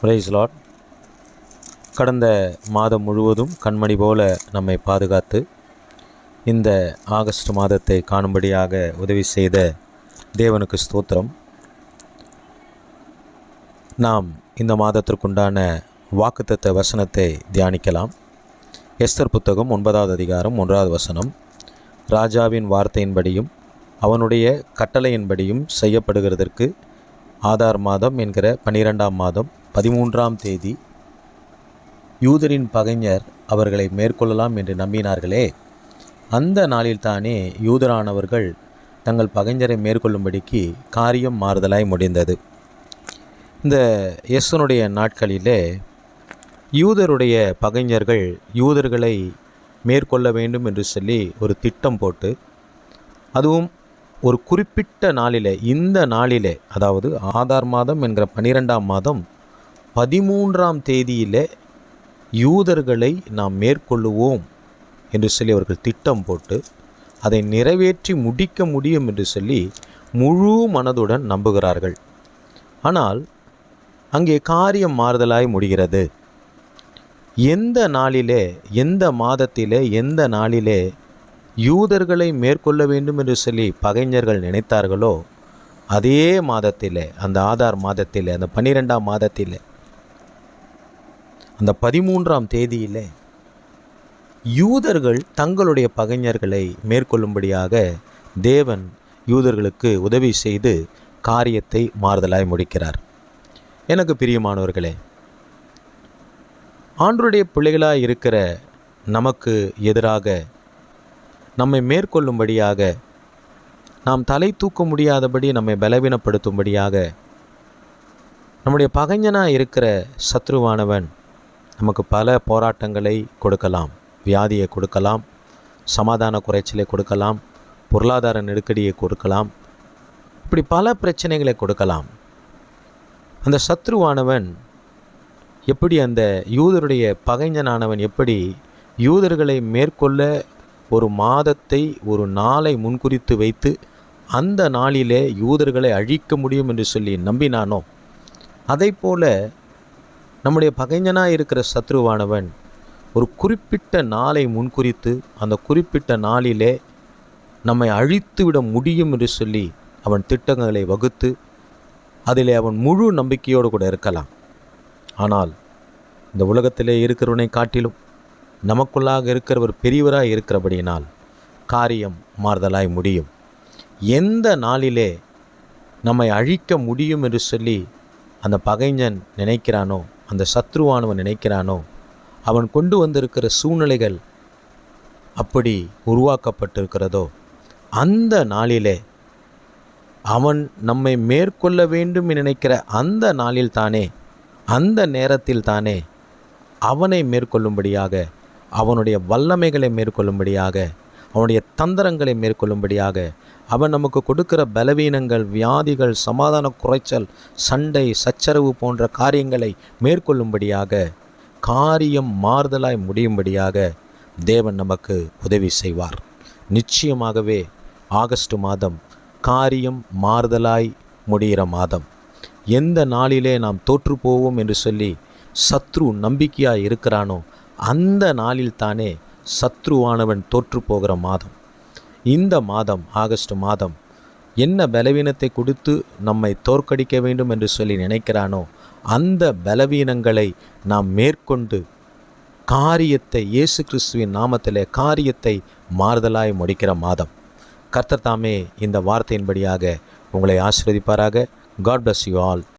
Price Lord. கடந்த மாதம் முழுவதும் கண்மணி போல நம்மை பாதுகாத்து இந்த ஆகஸ்ட் மாதத்தை காணும்படியாக உதவி செய்த தேவனுக்கு ஸ்தோத்திரம். நாம் இந்த மாதத்திற்குண்டான வாக்குத்தத்த வசனத்தை தியானிக்கலாம். எஸ்தர் புத்தகம் 9வது அதிகாரம் 1வது வசனம். ராஜாவின் வார்த்தையின்படியும் அவனுடைய கட்டளையின்படியும் செய்யப்படுகிறதற்கு ஆதார் மாதம் என்கிற 12ஆம் மாதம் 13ஆம் தேதி யூதரின் பகைஞர் அவர்களை மேற்கொள்ளலாம் என்று நம்பினார்களே, அந்த நாளில்தானே யூதரானவர்கள் தங்கள் பகைஞரை மேற்கொள்ளும்படிக்கு காரியம் மாறுதலாய் முடிந்தது. இந்த எஸ்ஸனுடைய நாட்களிலே யூதருடைய பகைஞர்கள் யூதர்களை மேற்கொள்ள வேண்டும் என்று சொல்லி ஒரு திட்டம் போட்டு, அதுவும் ஒரு குறிப்பிட்ட நாளிலே, இந்த நாளிலே, அதாவது ஆதார் மாதம் என்கிற 12ஆம் மாதம் 13ஆம் தேதியிலே யூதர்களை நாம் மேற்கொள்ளுவோம் என்று சொல்லி அவர்கள் திட்டம் போட்டு அதை நிறைவேற்றி முடிக்க முடியும் என்று சொல்லி முழு மனதுடன் நம்புகிறார்கள். ஆனால் அங்கே காரியம் மாறுதலாய் முடிகிறது. எந்த நாளிலே, எந்த மாதத்திலே, எந்த நாளிலே யூதர்களை மேற்கொள்ள வேண்டும் என்று சொல்லி பகைஞர்கள் நினைத்தார்களோ, அதே மாதத்திலே, அந்த ஆதார் மாதத்திலே, அந்த 12ஆம் மாதத்திலே, அந்த 13ஆம் தேதியிலே யூதர்கள் தங்களுடைய பகைஞர்களை மேற்கொள்ளும்படியாக தேவன் யூதர்களுக்கு உதவி செய்து காரியத்தை மாறுதலாய் முடிக்கிறார். எனக்கு பிரியமானவர்களே, ஆண்டவருடைய பிள்ளைகளாய் இருக்கிற நமக்கு எதிராக நம்மை மேற்கொள்ளும்படியாக, நாம் தலை தூக்க முடியாதபடி நம்மை பலவீனப்படுத்தும்படியாக நம்முடைய பகைஞனாக இருக்கிற சத்ருவானவன் நமக்கு பல போராட்டங்களை கொடுக்கலாம். வியாதியை கொடுக்கலாம், சமாதான குறைச்சலை கொடுக்கலாம், பொருளாதார நெருக்கடியை கொடுக்கலாம், இப்படி பல பிரச்சனைகளை கொடுக்கலாம். அந்த சத்ருவானவன் எப்படி, அந்த யூதருடைய பகைஞனானவன் எப்படி யூதர்களை மேற்கொள்ள ஒரு மாதத்தை, ஒரு நாளை முன்குறித்து வைத்து அந்த நாளிலே யூதர்களை அழிக்க முடியும் என்று சொல்லி நம்பினானோ, அதை போல நம்முடைய பகைஞனாக இருக்கிற சத்ருவானவன் ஒரு குறிப்பிட்ட நாளை முன்குறித்து அந்த குறிப்பிட்ட நாளிலே நம்மை அழித்து விட முடியும் என்று சொல்லி அவன் திட்டங்களை வகுத்து அதிலே அவன் முழு நம்பிக்கையோடு கூட இருக்கலாம். ஆனால் இந்த உலகத்திலே இருக்கிறவனை காட்டிலும் நமக்குள்ளாக இருக்கிறவர் பெரியவராக இருக்கிறபடியினால் காரியம் மாறுதலாய் முடியும். எந்த நாளிலே நம்மை அழிக்க முடியும் என்று சொல்லி அந்த பகைஞன் நினைக்கிறானோ, அந்த சத்ருவானவன் நினைக்கிறானோ, அவன் கொண்டு வந்திருக்கிற சூழ்நிலைகள் அப்படி உருவாக்கப்பட்டிருக்கிறதோ, அந்த நாளிலே அவன் நம்மை மேற்கொள்ள வேண்டும் நினைக்கிற அந்த நாளில்தானே, அந்த நேரத்தில் தானே அவனை மேற்கொள்ளும்படியாக, அவனுடைய வல்லமைகளை மேற்கொள்ளும்படியாக, அவனுடைய தந்திரங்களை மேற்கொள்ளும்படியாக, அவன் நமக்கு கொடுக்கிற பலவீனங்கள், வியாதிகள், சமாதான குறைச்சல், சண்டை, சச்சரவு போன்ற காரியங்களை மேற்கொள்ளும்படியாக, காரியம் மாறுதலாய் முடியும்படியாக தேவன் நமக்கு உதவி செய்வார். நிச்சயமாகவே ஆகஸ்ட் மாதம் காரியம் மாறுதலாய் முடிகிற மாதம். எந்த நாளிலே நாம் தோற்று போவோம் என்று சொல்லி சத்ரு நம்பிக்கையாக இருக்கிறானோ, அந்த நாளில்தானே சத்ருவானவன் தோற்று போகிற மாதம். இந்த மாதம், ஆகஸ்ட் மாதம், என்ன பலவீனத்தை கொடுத்து நம்மை தோற்கடிக்க வேண்டும் என்று சொல்லி நினைக்கிறானோ, அந்த பலவீனங்களை நாம் மேற்கொண்டு காரியத்தை, இயேசு கிறிஸ்துவின் நாமத்திலே காரியத்தை மாறுதலாய் முடிக்கிற மாதம். கர்த்தர் தாமே இந்த வார்த்தையின்படியாக உங்களை ஆசீர்வதிப்பாராக. God bless you all.